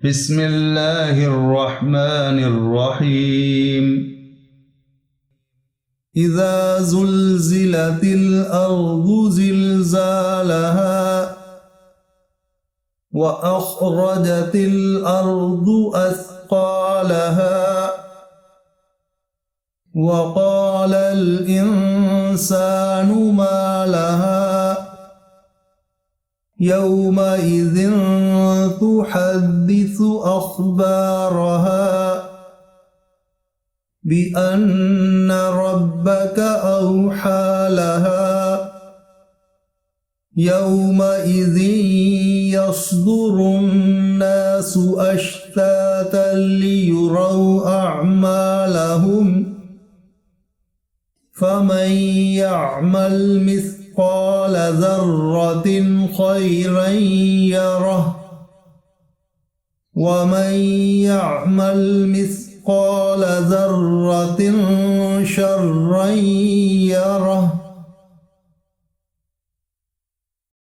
بسم الله الرحمن الرحيم إذا زلزلت الأرض زلزالها وأخرجت الأرض أثقالها وقال الإنسان ما لها يومئذ تحدث أخبارها بأن ربك أوحى لها يومئذ يصدر الناس أشتاتا ليروا أعمالهم فمن يعمل مثقال ذرة خيرا يره ومن يعمل مثقال ذرة شرا يره